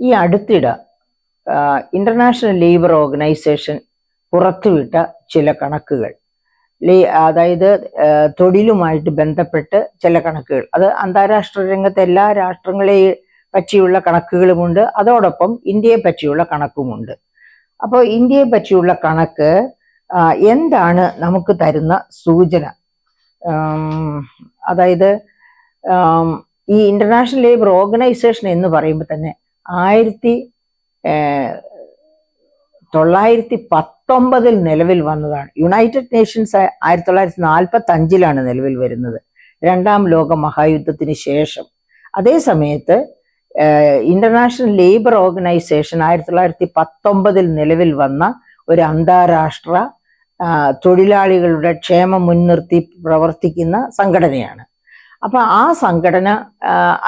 ഈ അടുത്തിടെ international labour organisation പുറത്തുവിട്ട ചില കണക്കുകൾ, അതായത് തൊഴിലുമായിട്ട് ബന്ധപ്പെട്ട് ചില കണക്കുകൾ, അത് അന്താരാഷ്ട്ര രംഗത്തെ എല്ലാ രാഷ്ട്രങ്ങളെ പറ്റിയുള്ള കണക്കുകളുമുണ്ട്, അതോടൊപ്പം ഇന്ത്യയെ പറ്റിയുള്ള കണക്കുമുണ്ട്. അപ്പോൾ ഇന്ത്യയെ പറ്റിയുള്ള കണക്ക് എന്താണ് നമുക്ക് തരുന്ന സൂചന? അതായത് ഈ ഇന്റർനാഷണൽ ലേബർ ഓർഗനൈസേഷൻ എന്ന് പറയുമ്പോൾ തന്നെ 1919 നിലവിൽ വന്നതാണ്. യുണൈറ്റഡ് നേഷൻസ് 1945 നിലവിൽ വരുന്നത്, രണ്ടാം ലോക മഹായുദ്ധത്തിന് ശേഷം. അതേ സമയത്ത് ഇന്റർനാഷണൽ ലേബർ ഓർഗനൈസേഷൻ 1919 നിലവിൽ വന്ന ഒരു അന്താരാഷ്ട്ര തൊഴിലാളികളുടെ ക്ഷേമം മുൻനിർത്തി പ്രവർത്തിക്കുന്ന സംഘടനയാണ്. അപ്പൊ ആ സംഘടന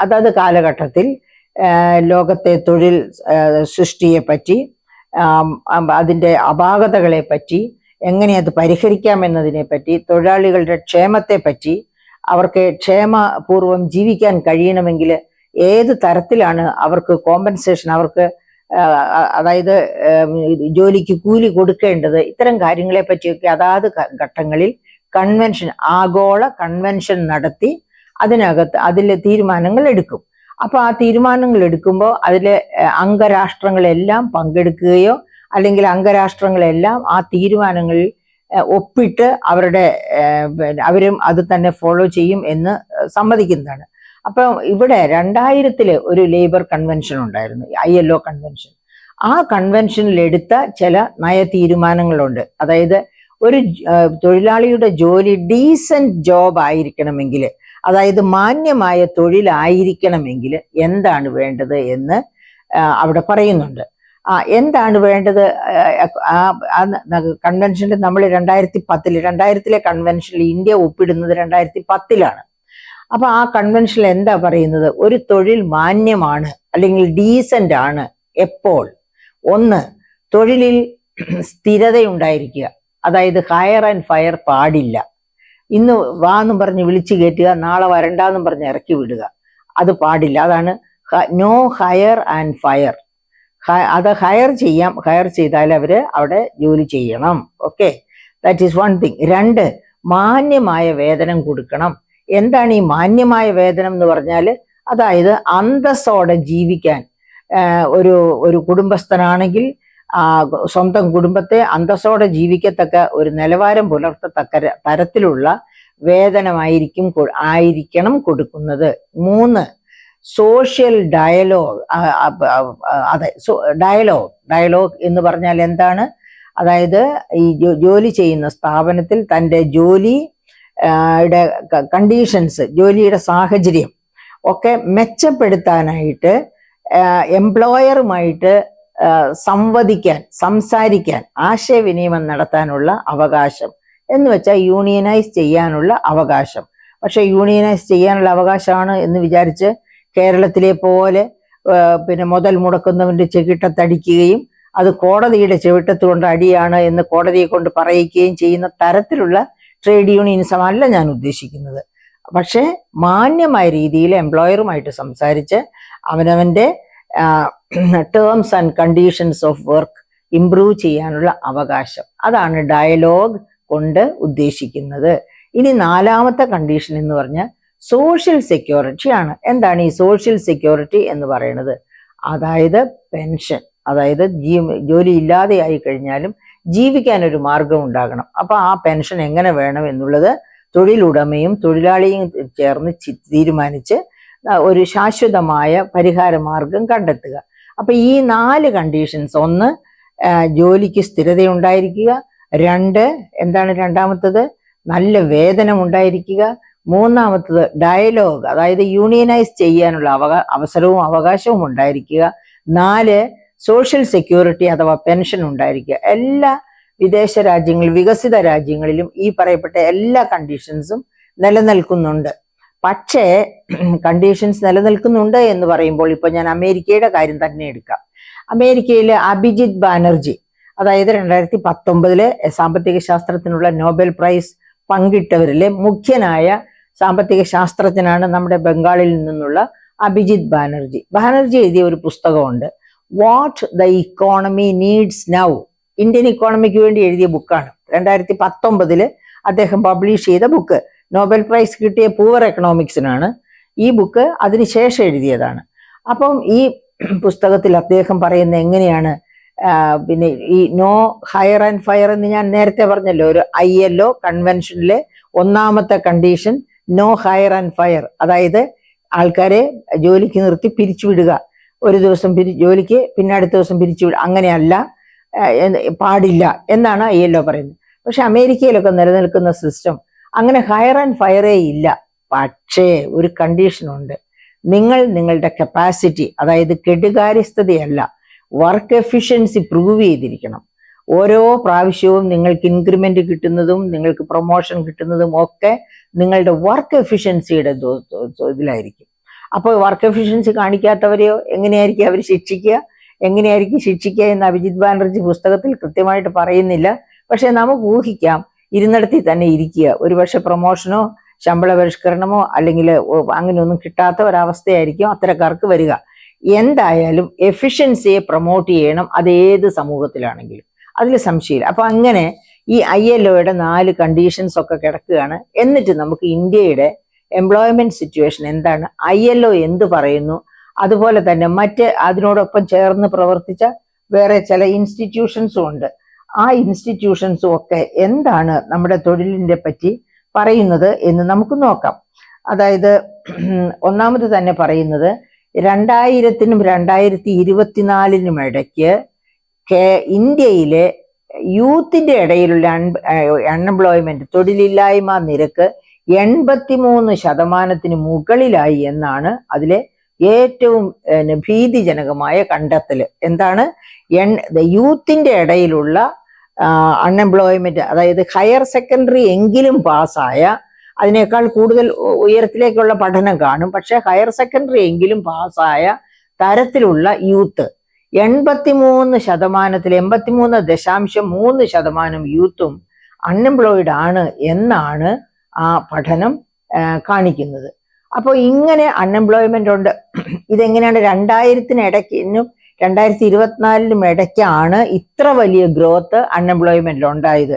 അതത് കാലഘട്ടത്തിൽ ലോകത്തെ തൊഴിൽ സൃഷ്ടിയെ പറ്റി, അതിൻ്റെ അപാകതകളെ പറ്റി, എങ്ങനെ അത് പരിഹരിക്കാമെന്നതിനെ പറ്റി, തൊഴിലാളികളുടെ ക്ഷേമത്തെ പറ്റി, അവർക്ക് ക്ഷേമപൂർവം ജീവിക്കാൻ കഴിയണമെങ്കിൽ ഏത് തരത്തിലാണ് അവർക്ക് കോമ്പൻസേഷൻ, അവർക്ക് അതായത് ജോലിക്ക് കൂലി കൊടുക്കേണ്ടത്, ഇത്തരം കാര്യങ്ങളെ പറ്റിയൊക്കെ അതാത് ഘട്ടങ്ങളിൽ കൺവെൻഷൻ, ആഗോള കൺവെൻഷൻ നടത്തി അതിൽ തീരുമാനങ്ങൾ എടുക്കും. അപ്പൊ ആ തീരുമാനങ്ങൾ എടുക്കുമ്പോൾ അതിലെ അംഗരാഷ്ട്രങ്ങളെല്ലാം പങ്കെടുക്കുകയോ അല്ലെങ്കിൽ അംഗരാഷ്ട്രങ്ങളെല്ലാം ആ തീരുമാനങ്ങളിൽ ഒപ്പിട്ട് അവരും അത് തന്നെ ഫോളോ ചെയ്യും എന്ന് സമ്മതിക്കുന്നതാണ്. അപ്പൊ ഇവിടെ 2000 ഒരു ലേബർ കൺവെൻഷൻ ഉണ്ടായിരുന്നു, ILO കൺവെൻഷൻ. ആ കൺവെൻഷനിൽ എടുത്ത ചില നയ തീരുമാനങ്ങളുണ്ട്. അതായത് ഒരു തൊഴിലാളിയുടെ ജോലി ഡീസന്റ് ജോബ് ആയിരിക്കണമെങ്കിൽ, അതായത് മാന്യമായ തൊഴിലായിരിക്കണമെങ്കിൽ എന്താണ് വേണ്ടത് എന്ന് അവിടെ പറയുന്നുണ്ട്. എന്താണ് വേണ്ടത്? കൺവെൻഷനിൽ നമ്മൾ 2010 കൺവെൻഷനിൽ ഇന്ത്യ ഒപ്പിടുന്നത് 2010. അപ്പൊ ആ കൺവെൻഷനിൽ എന്താ പറയുന്നത്? ഒരു തൊഴിൽ മാന്യമാണ് അല്ലെങ്കിൽ ഡീസന്റ് ആണ് എപ്പോൾ? ഒന്ന്, തൊഴിലിൽ സ്ഥിരതയുണ്ടായിരിക്കുക, അതായത് ഹയർ ആൻഡ് ഫയർ പാടില്ല. ഇന്ന് വാന്നും പറഞ്ഞ് വിളിച്ചു കയറ്റുക, നാളെ വരണ്ടാന്നും പറഞ്ഞ് ഇറക്കി വിടുക, അത് പാടില്ല. അതാണ് നോ ഹയർ ആൻഡ് ഫയർ. അത് ഹയർ ചെയ്യാം, ഹയർ ചെയ്താൽ അവര് അവിടെ ജോലി ചെയ്യണം. Okay, that is one thing. 2, മാന്യമായ വേതനം കൊടുക്കണം. എന്താണ് ഈ മാന്യമായ വേതനം എന്ന് പറഞ്ഞാൽ? അതായത് അന്തസ്സോടെ ജീവിക്കാൻ, ഒരു കുടുംബസ്ഥനാണെങ്കിൽ സ്വന്തം കുടുംബത്തെ അന്തസ്സോടെ ജീവിക്കത്തക്ക ഒരു നിലവാരം പുലർത്തത്തക്ക തരത്തിലുള്ള വേതനമായിരിക്കണം കൊടുക്കുന്നത്. 3, സോഷ്യൽ ഡയലോഗ്. അതെ, ഡയലോഗ് എന്ന് പറഞ്ഞാൽ എന്താണ്? അതായത് ഈ ജോലി ചെയ്യുന്ന സ്ഥാപനത്തിൽ തൻ്റെ ജോലിയുടെ കണ്ടീഷൻസ്, ജോലിയുടെ സാഹചര്യം ഒക്കെ മെച്ചപ്പെടുത്താനായിട്ട് എംപ്ലോയറുമായിട്ട് സംസാരിക്കാൻ, ആശയവിനിമയം നടത്താനുള്ള അവകാശം എന്ന് വെച്ചാൽ യൂണിയനൈസ് ചെയ്യാനുള്ള അവകാശം. പക്ഷെ യൂണിയനൈസ് ചെയ്യാനുള്ള അവകാശമാണ് എന്ന് വിചാരിച്ച് കേരളത്തിലെ പോലെ മുതൽ മുടക്കുന്നവന്റെ ചെകിട്ടത്തടിക്കുകയും അത് കോടതിയുടെ ചെവിട്ടത്ത് കൊണ്ട് അടിയാണ് എന്ന് കോടതിയെ കൊണ്ട് പറയിക്കുകയും ചെയ്യുന്ന തരത്തിലുള്ള ട്രേഡ് യൂണിയനിസം അല്ല ഞാൻ ഉദ്ദേശിക്കുന്നത്. പക്ഷെ മാന്യമായ രീതിയിൽ എംപ്ലോയറുമായിട്ട് സംസാരിച്ച് അവനവന്റെ terms and conditions of work improve ചെയ്യാനുള്ള അവകാശം, അതാണ് ഡയലോഗ് കൊണ്ട് ഉദ്ദേശിക്കുന്നത്. ഇനി 4ാമത്തെ കണ്ടീഷൻ എന്ന് പറഞ്ഞാൽ സോഷ്യൽ സെക്യൂരിറ്റി ആണ്. എന്താണ് ഈ സോഷ്യൽ സെക്യൂരിറ്റി എന്ന് പറയുന്നത്? അതായത് പെൻഷൻ, അതായത് ജോലി ഇല്ലാതെ ആയി കഴിഞ്ഞാലും ജീവിക്കാൻ ഒരു മാർഗം ഉണ്ടാകണം. അപ്പൊ ആ പെൻഷൻ എങ്ങനെ വേണം എന്നുള്ളത് തൊഴിലുടമയും തൊഴിലാളിയും ചേർന്ന് തീരുമാനിച്ച് ഒരു ശാശ്വതമായ പരിഹാര മാർഗം കണ്ടെത്തുക. അപ്പൊ ഈ 4 കണ്ടീഷൻസ്, 1 ജോലിക്ക് സ്ഥിരതയുണ്ടായിരിക്കുക, 2 എന്താണ് രണ്ടാമത്തത്? നല്ല വേതനം ഉണ്ടായിരിക്കുക, 3ാമത്തത് ഡയലോഗ്, അതായത് യൂണിയനൈസ് ചെയ്യാനുള്ള അവസരവും അവകാശവും ഉണ്ടായിരിക്കുക, 4 സോഷ്യൽ സെക്യൂരിറ്റി അഥവാ പെൻഷൻ ഉണ്ടായിരിക്കുക. എല്ലാ വിദേശ രാജ്യങ്ങളിലും വികസിത രാജ്യങ്ങളിലും ഈ പറയപ്പെട്ട എല്ലാ കണ്ടീഷൻസും നിലനിൽക്കുന്നുണ്ട്. പക്ഷേ കണ്ടീഷൻസ് നിലനിൽക്കുന്നുണ്ട് എന്ന് പറയുമ്പോൾ ഇപ്പൊ ഞാൻ അമേരിക്കയുടെ കാര്യം തന്നെ എടുക്കാം. അമേരിക്കയിലെ അഭിജിത് ബാനർജി, അതായത് 2019 സാമ്പത്തിക ശാസ്ത്രത്തിനുള്ള നോബൽ പ്രൈസ് പങ്കിട്ടവരിലെ മുഖ്യനായ സാമ്പത്തിക ശാസ്ത്രജ്ഞനാണ് നമ്മുടെ ബംഗാളിൽ നിന്നുള്ള അഭിജിത് ബാനർജി. ബാനർജി എഴുതിയ ഒരു പുസ്തകമുണ്ട്, what the economy needs now. Indian economic വേണ്ടി എഴുതിയ ബുക്കാണ്. 2019 അദ്ദേഹം പബ്ലിഷ് ചെയ്ത ബുക്ക്. നോബൽ പ്രൈസ് കിട്ടിയ പൂവർ എക്കണോമിക്സിനാണ് ഈ ബുക്ക്, അതിനുശേഷം എഴുതിയതാണ്. അപ്പം ഈ പുസ്തകത്തിൽ അദ്ദേഹം പറയുന്നത് എങ്ങനെയാണ്, പിന്നെ ഈ നോ ഹയർ ആൻഡ് ഫയർ എന്ന് ഞാൻ നേരത്തെ പറഞ്ഞല്ലോ, ഒരു ILO കൺവെൻഷനിലെ ഒന്നാമത്തെ condition no hire and fire, അതായത് ആൾക്കാരെ ജോലിക്ക് നിർത്തി പിരിച്ചുവിടുക, ഒരു ദിവസം ജോലിക്ക് പിന്നെ അടുത്ത ദിവസം പിരിച്ചുവിടുക, അങ്ങനെയല്ല, പാടില്ല എന്നാണ് ILO പറയുന്നത്. പക്ഷെ അമേരിക്കയിലൊക്കെ നിലനിൽക്കുന്ന സിസ്റ്റം അങ്ങനെ ഹയർ ആൻഡ് ഫയറേ ഇല്ല. പക്ഷേ ഒരു കണ്ടീഷനുണ്ട്, നിങ്ങളുടെ കപ്പാസിറ്റി, അതായത് കെടുകാര്യസ്ഥതയല്ല, വർക്ക് എഫിഷ്യൻസി പ്രൂവ് ചെയ്തിരിക്കണം. ഓരോ പ്രാവശ്യവും നിങ്ങൾക്ക് ഇൻക്രിമെന്റ് കിട്ടുന്നതും നിങ്ങൾക്ക് പ്രൊമോഷൻ കിട്ടുന്നതും ഒക്കെ നിങ്ങളുടെ വർക്ക് എഫിഷ്യൻസിയുടെ ഇതിലായിരിക്കും. അപ്പോൾ വർക്ക് എഫിഷ്യൻസി കാണിക്കാത്തവരെയോ എങ്ങനെയായിരിക്കും അവർ ശിക്ഷിക്കുക? എങ്ങനെയായിരിക്കും ശിക്ഷിക്കുക എന്ന് അഭിജിത് ബാനർജി പുസ്തകത്തിൽ കൃത്യമായിട്ട് പറയുന്നില്ല. പക്ഷെ നമുക്ക് ഊഹിക്കാം, ഇരുന്നിടത്തിൽ തന്നെ ഇരിക്കുക, ഒരുപക്ഷെ പ്രൊമോഷനോ ശമ്പള പരിഷ്കരണമോ അല്ലെങ്കിൽ അങ്ങനെയൊന്നും കിട്ടാത്ത ഒരവസ്ഥയായിരിക്കും അത്തരക്കാർക്ക് വരിക. എന്തായാലും എഫിഷ്യൻസിയെ പ്രൊമോട്ട് ചെയ്യണം, അത് ഏത് സമൂഹത്തിലാണെങ്കിലും, അതിൽ സംശയമില്ല. അപ്പൊ അങ്ങനെ ഈ ILOയുടെ 4 കണ്ടീഷൻസ് ഒക്കെ കിടക്കുകയാണ്. എന്നിട്ട് നമുക്ക് ഇന്ത്യയുടെ എംപ്ലോയ്മെന്റ് സിറ്റുവേഷൻ എന്താണ്, ILO എന്ത് പറയുന്നു, അതുപോലെ തന്നെ മറ്റ് അതിനോടൊപ്പം ചേർന്ന് പ്രവർത്തിച്ച വേറെ ചില ഇൻസ്റ്റിറ്റ്യൂഷൻസും ഉണ്ട്. ആ ഇൻസ്റ്റിറ്റ്യൂഷൻസും ഒക്കെ എന്താണ് നമ്മുടെ തൊഴിലിനെ പറ്റി പറയുന്നത് എന്ന് നമുക്ക് നോക്കാം. അതായത് ഒന്നാമത് തന്നെ പറയുന്നത് 2000-നും 2024-നും ഇടയ്ക്ക് ഇന്ത്യയിലെ യൂത്തിന്റെ ഇടയിലുള്ള അൺഎംപ്ലോയ്മെന്റ്, തൊഴിലില്ലായ്മ നിരക്ക് 83% മുകളിലായി എന്നാണ് അതിലെ ഏറ്റവും ഭീതിജനകമായ കണ്ടെത്തൽ. എന്താണ്, യൂത്തിന്റെ ഇടയിലുള്ള അൺഎംപ്ലോയ്മെന്റ്, അതായത് ഹയർ സെക്കൻഡറി എങ്കിലും പാസ്സായ, അതിനേക്കാൾ കൂടുതൽ ഉയരത്തിലേക്കുള്ള പഠനം കാണും, പക്ഷെ ഹയർ സെക്കൻഡറി എങ്കിലും പാസ്സായ തരത്തിലുള്ള യൂത്ത് 83%, 83.3% യൂത്തും അൺഎംപ്ലോയിഡ് ആണ് എന്നാണ് ആ പഠനം കാണിക്കുന്നത്. അപ്പോൾ ഇങ്ങനെ അൺഎംപ്ലോയ്മെന്റ് ഉണ്ട്. ഇതെങ്ങനെയാണ് 2000-നും 2024-നും ഇടയ്ക്കാണ് ഇത്ര വലിയ ഗ്രോത്ത് അൺഎംപ്ലോയ്മെന്റിൽ ഉണ്ടായത്.